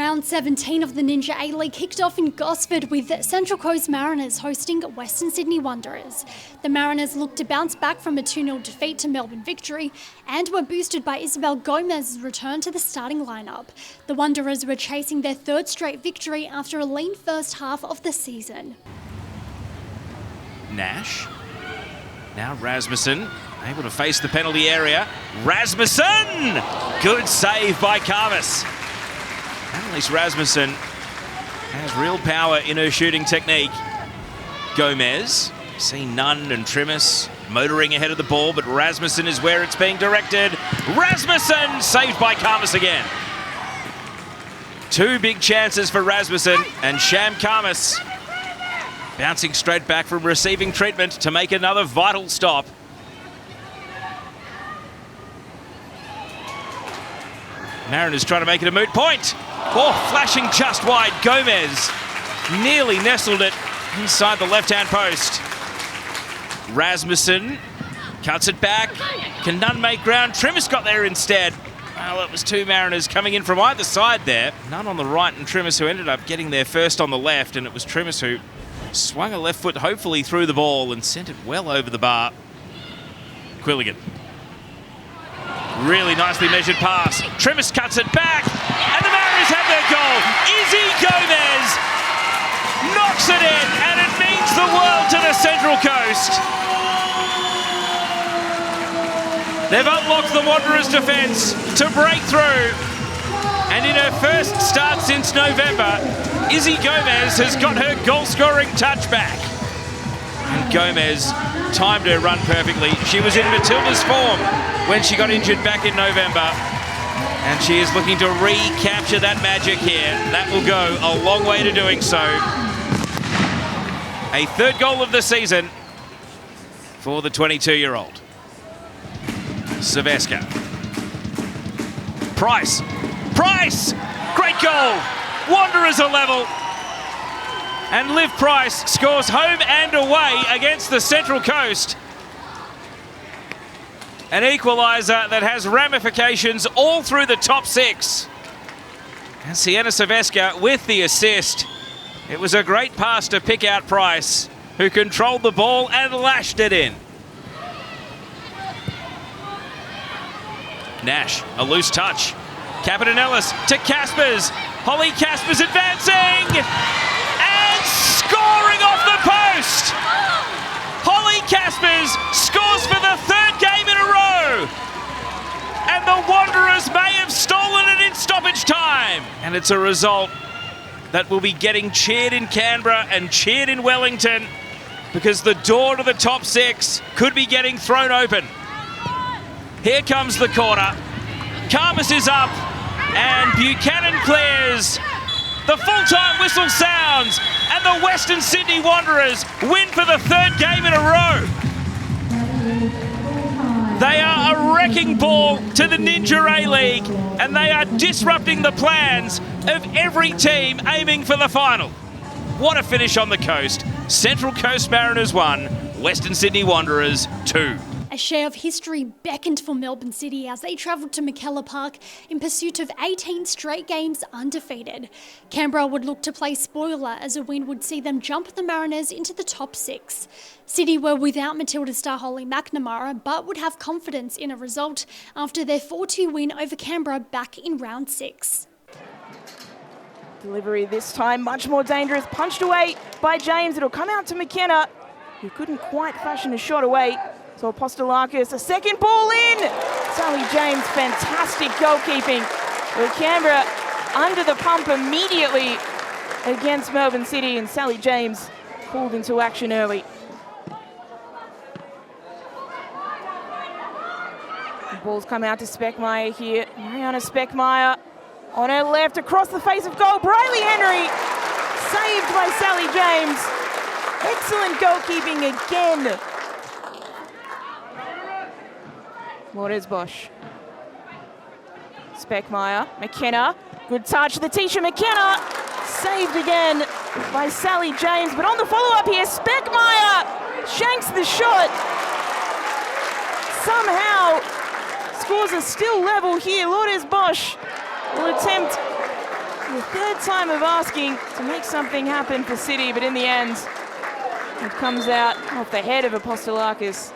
Round 17 of the Ninja A-League kicked off in Gosford with Central Coast Mariners hosting Western Sydney Wanderers. The Mariners looked to bounce back from a 2-0 defeat to Melbourne Victory and were boosted by Isabel Gomez's return to the starting lineup. The Wanderers were chasing their third straight victory after a lean first half of the season. Nash. Now Rasmussen able to face the penalty area. Rasmussen! Good save by Carvis. Annalise Rasmussen has real power in her shooting technique. Gomez, seen Nunn and Trimis motoring ahead of the ball, but Rasmussen is where it's being directed. Rasmussen saved by Carvis again. Two big chances for Rasmussen, and Sham Carvis bouncing straight back from receiving treatment to make another vital stop. Mariners trying to make it a moot point. Oh, flashing just wide. Gomez nearly nestled it inside the left-hand post. Rasmussen cuts it back. Can Nunn make ground? Trimis got there instead. Well, it was two Mariners coming in from either side there. Nunn on the right and Trimis who ended up getting there first on the left, and it was Trimis who swung a left foot hopefully through the ball and sent it well over the bar. Quilligan. Really nicely measured pass. Trimis cuts it back, and the Mariners have their goal. Izzy Gomez knocks it in, and it means the world to the Central Coast. They've unlocked the Wanderers' defence to break through, and in her first start since November, Izzy Gomez has got her goal-scoring touch back. And Gomez timed her run perfectly. She was in Matilda's form when she got injured back in November, and she is looking to recapture that magic here. That will go a long way to doing so. A third goal of the season for the 22-year-old. Saveska. Price! Great goal! Wanderers are level. And Liv Price scores home and away against the Central Coast. An equaliser that has ramifications all through the top six. And Sienna Saveska with the assist. It was a great pass to pick out Price, who controlled the ball and lashed it in. Nash, a loose touch. Capitanellis to Caspers. Holly Caspers advancing! And scoring off the post! Holly Caspers scores for the third game in a row! And the Wanderers may have stolen it in stoppage time! And it's a result that will be getting cheered in Canberra and cheered in Wellington, because the door to the top six could be getting thrown open. Here comes the corner. Carvis is up, and Buchanan clears. The full-time whistle sounds, and the Western Sydney Wanderers win for the third game in a row. They are a wrecking ball to the Ninja A-League, and they are disrupting the plans of every team aiming for the final. What a finish on the coast. Central Coast Mariners 1, Western Sydney Wanderers 2. A share of history beckoned for Melbourne City as they travelled to McKellar Park in pursuit of 18 straight games undefeated. Canberra would look to play spoiler as a win would see them jump the Mariners into the top six. City were without Matilda star Holly McNamara, but would have confidence in a result after their 4-2 win over Canberra back in round 6. Delivery this time much more dangerous, punched away by James. It'll come out to McKenna, who couldn't quite fashion a shot away. So Apostolakis, a second ball in. Sally James, fantastic goalkeeping. With Canberra under the pump immediately against Melbourne City, and Sally James pulled into action early. The ball's come out to Speckmeyer here. Mariana Speckmeyer on her left, across the face of goal. Briley Henry, saved by Sally James. Excellent goalkeeping again. Waters Bosch. Speckmeyer, McKenna, good touch, Letitia McKenna, saved again by Sally James, but on the follow-up here, Speckmeyer shanks the shot. Somehow, scores are still level here. Lourdes Bosch will attempt The third time of asking to make something happen for City, but in the end, it comes out off the head of Apostolakis.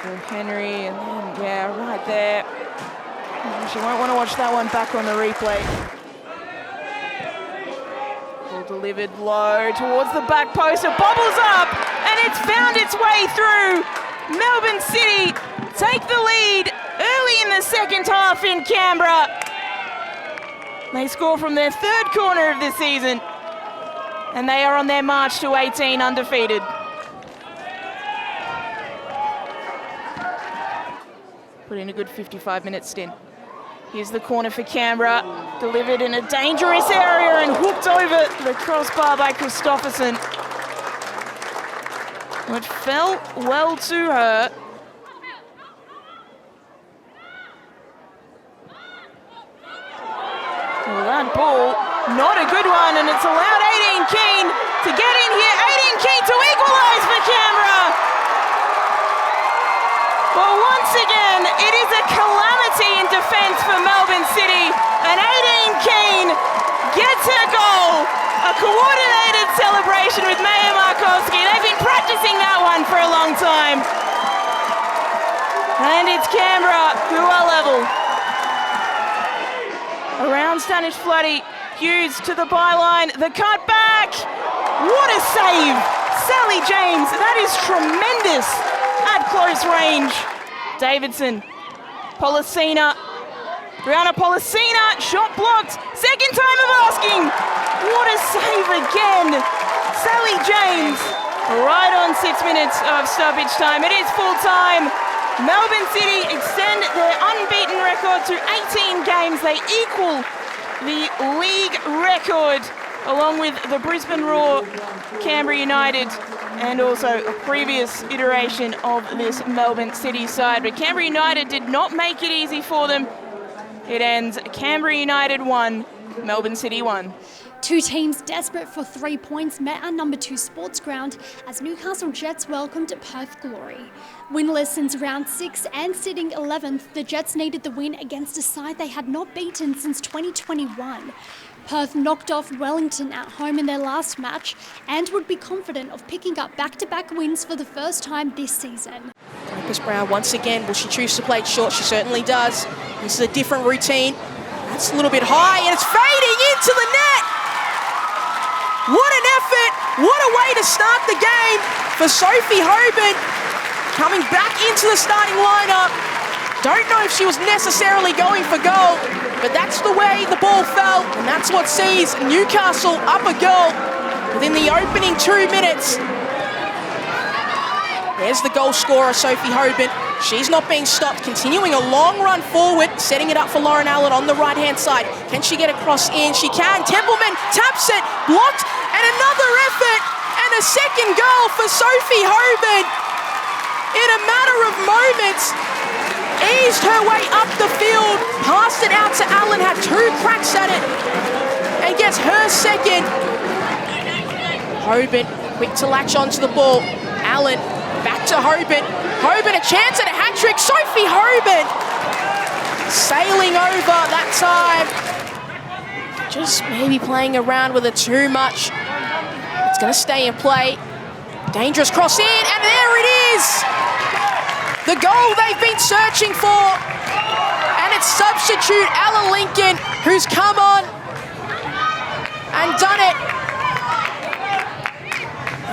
So Henry, and then, yeah, right there. She won't want to watch that one back on the replay. Ball delivered low towards the back post. It bobbles up, and it's found its way through. Melbourne City take the lead early in the second half in Canberra. They score from their third corner of the season, and they are on their march to 18 undefeated. Put in a good 55-minute stint. Here's the corner for Canberra, delivered in a dangerous area and hooked over the crossbar by Christopherson. It fell well to her. Well, that ball, not a good one, and it's allowed Aideen Keane to get in here. Aideen Keane to equalise for Canberra. Well, once again, it is a calamity in defence for Melbourne City, and Aideen Keane gets her goal. A coordinated celebration with Maya Markowski. They've been practicing that one for a long time. And it's Canberra who are level. Around Stanish Floody, Hughes to the byline, the cut back. What a save! Sally James, that is tremendous at close range. Davidson, Policina, Brianna Policina, shot blocked, second time of asking. What a save again. Sally James, right on 6 minutes of stoppage time. It is full time. Melbourne City extend their unbeaten record to 18 games. They equal the league record, along with the Brisbane Roar, Canberra United, and also a previous iteration of this Melbourne City side. But Canberra United did not make it easy for them. It ends Canberra United 1, Melbourne City 1. Two teams desperate for 3 points met at number 2 Sports Ground as Newcastle Jets welcomed Perth Glory. Winless since round 6 and sitting 11th, the Jets needed the win against a side they had not beaten since 2021. Perth knocked off Wellington at home in their last match and would be confident of picking up back-to-back wins for the first time this season. Marcus Brown once again, will she choose to play it short? She certainly does. This is a different routine. That's a little bit high, and it's fading into the net. What an effort! What a way to start the game for Sophie Hoban, coming back into the starting lineup. Don't know if she was necessarily going for goal, but that's the way the ball fell, and that's what sees Newcastle up a goal within the opening 2 minutes. There's the goal scorer, Sophie Hoban. She's not being stopped, continuing a long run forward, setting it up for Lauren Allen on the right-hand side. Can she get across in? She can. Templeman taps it, blocked, and another effort, and a second goal for Sophie Hoban. In a matter of moments, eased her way up the field, passed it out to Allen, had 2 cracks at it, and gets her second. Hoban, quick to latch onto the ball. Allen, back to Hoban. Hoban, a chance at a hat-trick. Sophie Hoban sailing over that time. Just maybe playing around with it too much. It's going to stay in play. Dangerous cross in, and there it is. The goal they've been searching for. And it's substitute Ella Lincoln who's come on and done it.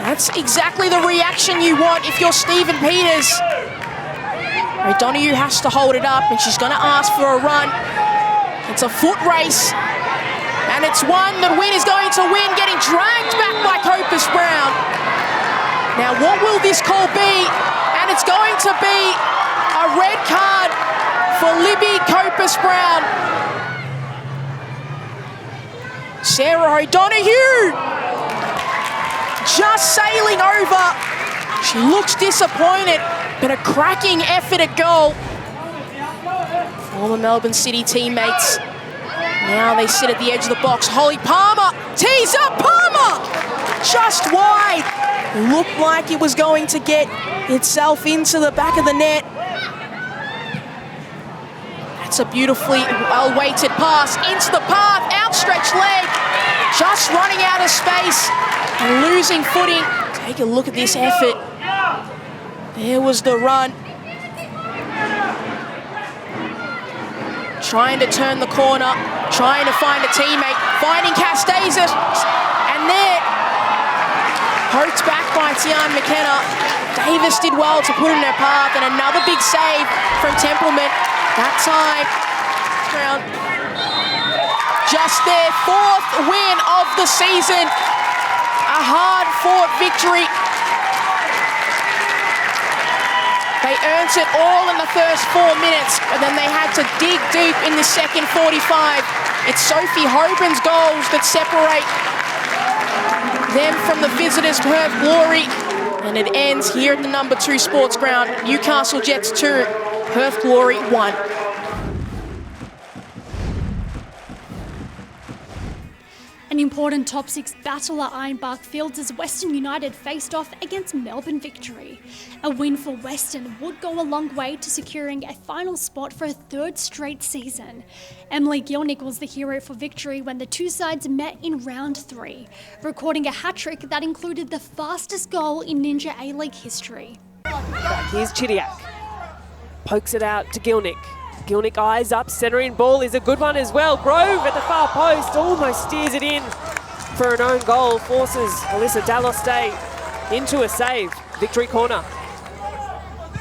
That's exactly the reaction you want if you're Stephen Peters. O'Donoghue has to hold it up, and she's going to ask for a run. It's a foot race, and it's one that Wynn is going to win, getting dragged back by Copus Brown. Now, what will this call be? And it's going to be a red card for Libby Copus Brown. Sarah O'Donoghue just sailing over. She looks disappointed, but a cracking effort at goal. Former Melbourne City teammates. Now they sit at the edge of the box. Holly Palmer tees up. Palmer just wide. Looked like it was going to get itself into the back of the net. That's a beautifully well-weighted pass into the path, outstretched leg, just running out of space and losing footing. Take a look at this effort. There was the run. Trying to turn the corner, trying to find a teammate, finding Castasis, and there, poked back by Tian McKenna. Davis did well to put it in her path, and another big save from Templeman. That time, just their 4th win of the season. A hard-fought victory. They earned it all in the first 4 minutes, but then they had to dig deep in the second 45. It's Sophie Hoban's goals that separate them from the visitors' Perth Glory. And it ends here at the number 2 sports ground. Newcastle Jets 2, Perth Glory 1. An important top 6 battle at Ironbark Fields as Western United faced off against Melbourne Victory. A win for Western would go a long way to securing a final spot for a 3rd straight season. Emily Gilnick was the hero for Victory when the two sides met in round 3, recording a hat-trick that included the fastest goal in Ninja A-League history. Here's Chidiak. Pokes it out to Gilnick. Gilnick eyes up, centering ball is a good one as well. Grove at the far post, almost steers it in for an own goal, forces Alyssa Daloste into a save. Victory corner.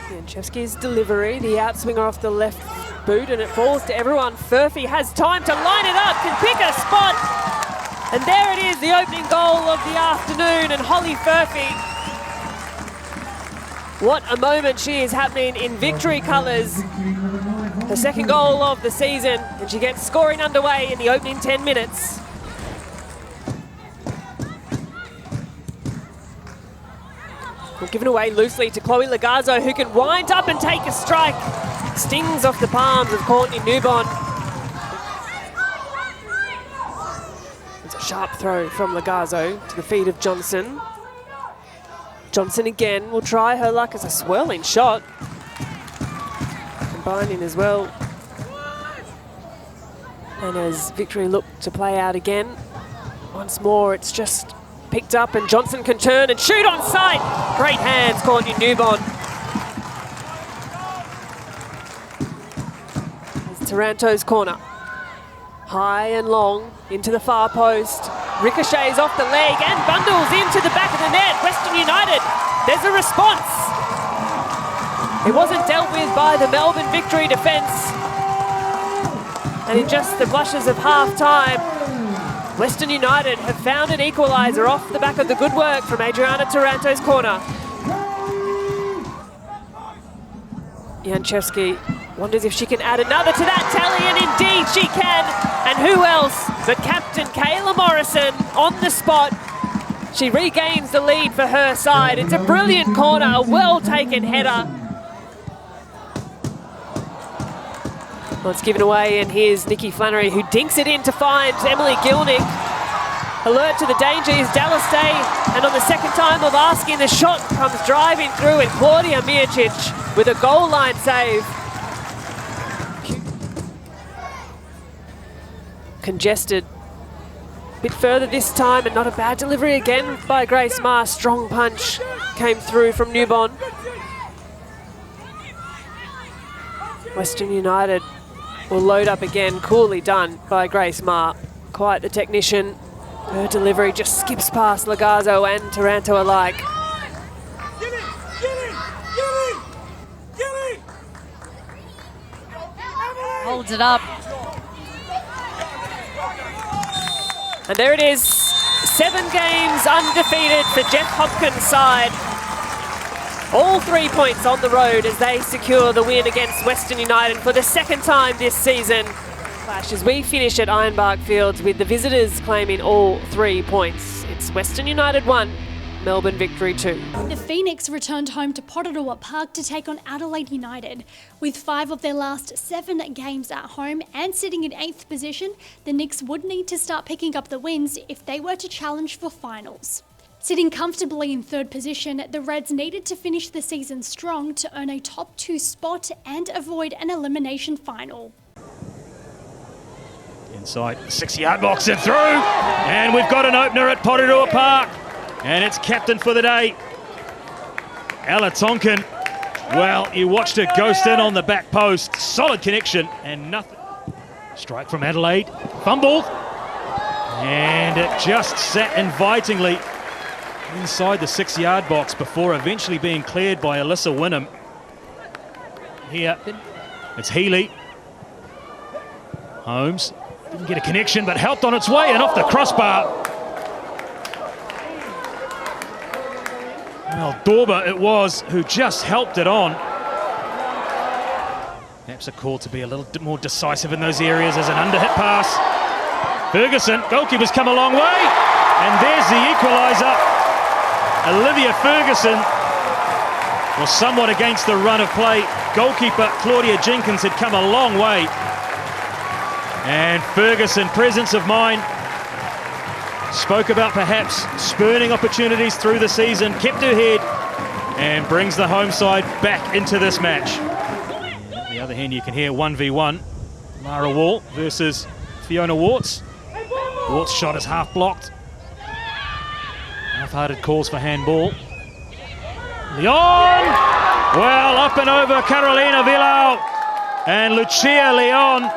Janchevsky's delivery, the outswinger off the left boot, and it falls to everyone. Furphy has time to line it up, can pick a spot, and there it is, the opening goal of the afternoon, and Holly Furphy. What a moment she is happening in Victory colours. Her 2nd goal of the season, and she gets scoring underway in the opening 10 minutes. Well, given away loosely to Chloe Lagazzo, who can wind up and take a strike. Stings off the palms of Courtney Newbon. It's a sharp throw from Lagazzo to the feet of Johnson. Johnson again will try her luck as a swirling shot. Combining as well. And as Victory look to play out again, once more it's just picked up and Johnson can turn and shoot on sight. Great hands, Courtney Newbon. It's Taranto's corner. High and long into the far post. Ricochets off the leg and bundles into the back of the net. Western United, there's a response. It wasn't dealt with by the Melbourne Victory defence. And in just the blushes of half-time, Western United have found an equaliser off the back of the good work from Adriana Taranto's corner. Janchevsky wonders if she can add another to that tally, and indeed she can. And who else but Captain Kayla Morrison on the spot. She regains the lead for her side. It's a brilliant corner, a well-taken header. Well, it's given away, and here's Nikki Flannery, who dinks it in to find Emily Gilnick. Alert to the danger is Dallas Day, and on the second time of asking, the shot comes driving through, and Claudia Mijicic with a goal line save. Congested. A bit further this time, and not a bad delivery again by Grace Ma. Strong punch came through from Newbon. Western United will load up again, coolly done by Grace Ma. Quite the technician. Her delivery just skips past Lagazzo and Taranto alike. Holds it up. And there it is. 7 games undefeated for Jeff Hopkins' side. All 3 points on the road as they secure the win against Western United for the 2nd time this season. Flash as we finish at Ironbark Fields with the visitors claiming all 3 points. It's Western United 1, Melbourne Victory 2. The Phoenix returned home to Porirua Park to take on Adelaide United. With 5 of their last 7 games at home and sitting in 8th position, the Knicks would need to start picking up the wins if they were to challenge for finals. Sitting comfortably in 3rd position, the Reds needed to finish the season strong to earn a top 2 spot and avoid an elimination final. Inside the 6-yard box and through. And we've got an opener at Porirua Park. And it's captain for the day, Ella Tonkin. Well, you watched her ghost in on the back post. Solid connection and nothing. Strike from Adelaide. Fumbled. And it just sat invitingly inside the 6-yard box before eventually being cleared by Alyssa Wynnum. Here, it's Healy. Holmes didn't get a connection, but helped on its way and off the crossbar. Well, Dorber it was who just helped it on. Perhaps a call to be a little bit more decisive in those areas as an underhit pass. Ferguson, goalkeeper's come a long way, and there's the equaliser. Olivia Ferguson was somewhat against the run of play. Goalkeeper Claudia Jenkins had come a long way. And Ferguson, presence of mind, spoke about perhaps spurning opportunities through the season, kept her head and brings the home side back into this match. And on the other hand, you can hear 1v1. Lara Wall versus Fiona Warts. Warts' shot is half blocked. Half-hearted calls for handball. Leon! Well, up and over Carolina Villau. And Lucia Leon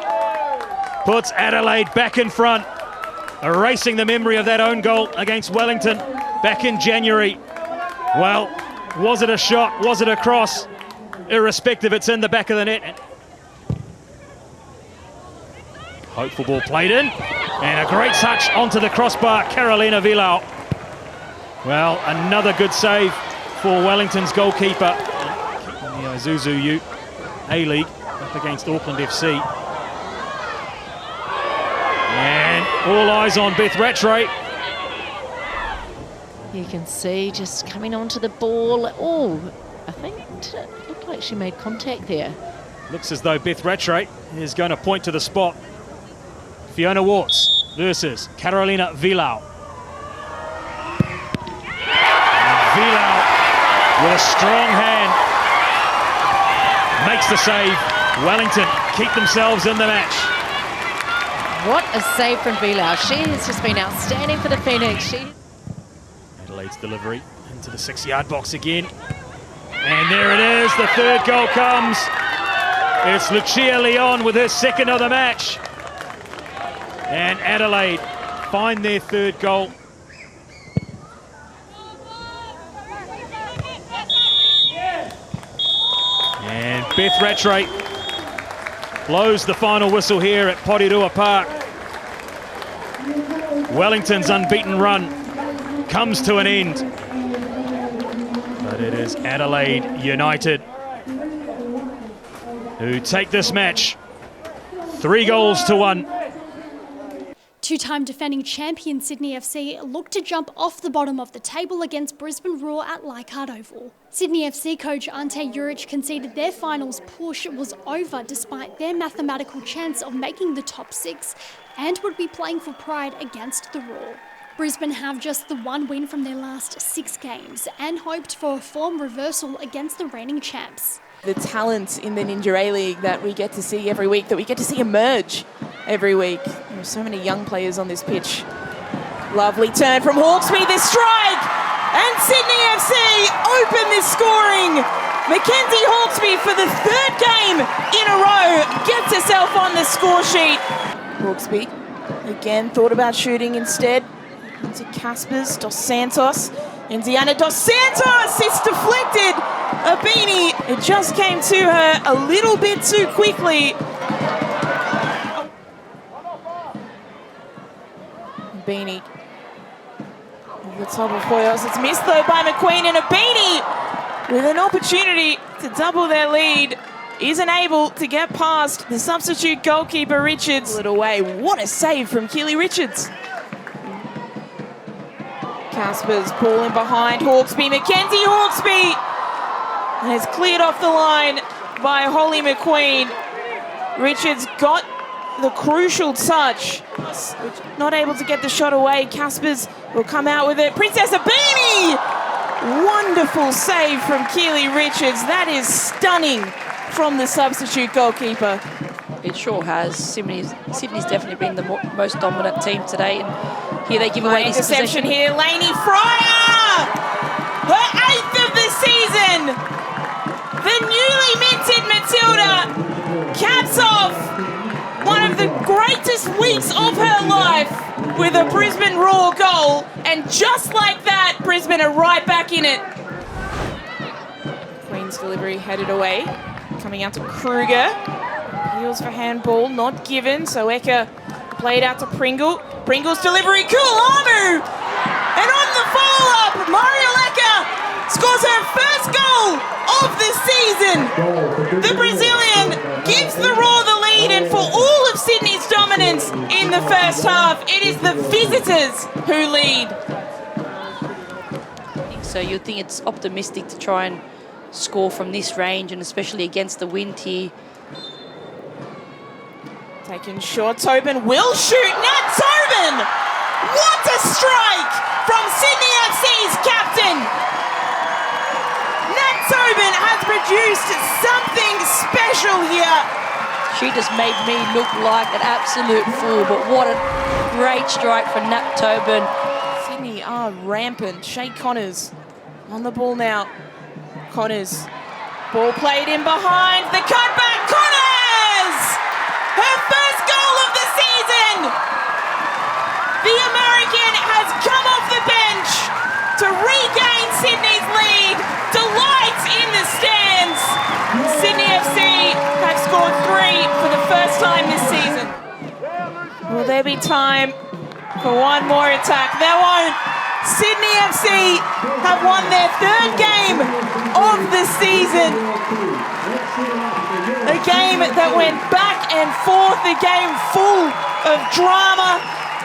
puts Adelaide back in front, erasing the memory of that own goal against Wellington back in January. Well, was it a shot? Was it a cross? Irrespective, it's in the back of the net. Hopeful ball played in, and a great touch onto the crossbar, Carolina Villau. Well, another good save for Wellington's goalkeeper. In the Isuzu A-League up against Auckland FC. And all eyes on Beth Rattray. You can see just coming onto the ball. Oh, I think it looked like she made contact there. Looks as though Beth Rattray is going to point to the spot. Fiona Warts versus Carolina Villau. Villau with a strong hand makes the save. Wellington keep themselves in the match. What a save from Villau. She has just been outstanding for the Phoenix. Adelaide's delivery into the 6-yard box again. And there it is, the third goal comes. It's Lucia Leon with her second of the match. And Adelaide find their third goal. And Beth Rattray blows the final whistle here at Porirua Park. Wellington's unbeaten run comes to an end. But it is Adelaide United who take this match 3-1. Two-time defending champion Sydney FC look to jump off the bottom of the table against Brisbane Roar at Leichhardt Oval. Sydney FC coach Ante Juric conceded their finals push was over despite their mathematical chance of making the top 6 and would be playing for pride against the Roar. Brisbane have just the one win from their last 6 games and hoped for a form reversal against the reigning champs. The talent in the Ninja A-League that we get to see every week, that we get to see emerge every week. There are so many young players on this pitch. Lovely turn from Hawkesby, the strike! And Sydney FC open this scoring. Mackenzie Hawkesby for the 3rd game in a row gets herself on the score sheet. Hawkesby again thought about shooting instead. Into Caspers, Dos Santos. Indiana Dos Santos, it's deflected. Abini, it just came to her a little bit too quickly. Abini, over the top of Hoyos. It's missed though by McQueen, and Abini with an opportunity to double their lead isn't able to get past the substitute goalkeeper Richards. Pull it away. What a save from Keely Richards. Caspers pulling behind Hawkesby. Mackenzie Hawkesby! And it's cleared off the line by Holly McQueen. Richards got the crucial touch. Not able to get the shot away. Caspers will come out with it. Princess Abini! Wonderful save from Keely Richards. That is stunning from the substitute goalkeeper. It sure has. Sydney's definitely been the most dominant team today, and here they give away this interception possession. here. Lainey Fryer, her 8th of the season. The newly minted Matilda caps off one of the greatest weeks of her life with a Brisbane Roar goal, and just like that, Brisbane are right back in it. Queen's delivery headed away, coming out to Kruger. Appeals for handball, not given, so Eka played out to Pringle. Pringle's delivery, Kulamu! And on the follow-up, Mariel Eka scores her first goal of the season. The Brazilian gives the Roar the lead, and for all of Sydney's dominance in the first half, it is the visitors who lead. So you'd think it's optimistic to try and score from this range, and especially against the wind here. Taken short, Tobin will shoot. Nat Tobin! What a strike from Sydney FC's captain! Nat Tobin has produced something special here. She just made me look like an absolute fool, but what a great strike for Nat Tobin. Sydney are rampant. Shay Connors on the ball now. Connors, ball played in behind, the cutback, Connors! Her first goal of the season! The American has come off the bench to regain Sydney's lead. Delight in the stands. Sydney FC have scored 3 for the first time this season. Will there be time for one more attack? There won't. Sydney FC have won their 3rd game of the season. A game that went back and forth, a game full of drama.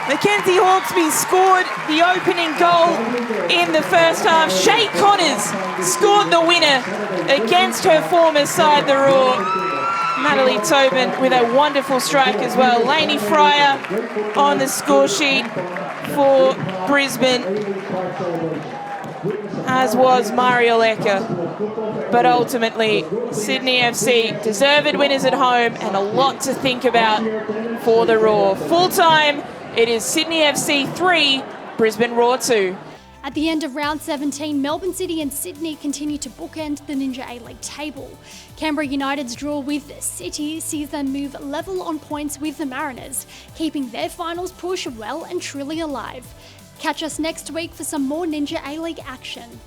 Mackenzie Hawkesby scored the opening goal in the first half. Shay Connors scored the winner against her former side, the Roar. Natalie Tobin with a wonderful strike as well. Lainey Fryer on the score sheet for Brisbane, as was Mariel Eka. But ultimately, Sydney FC deserved winners at home, and a lot to think about for the Roar. Full time, it is Sydney FC 3, Brisbane Roar 2. At the end of round 17, Melbourne City and Sydney continue to bookend the Ninja A-League table. Canberra United's draw with City sees them move level on points with the Mariners, keeping their finals push well and truly alive. Catch us next week for some more Ninja A-League action.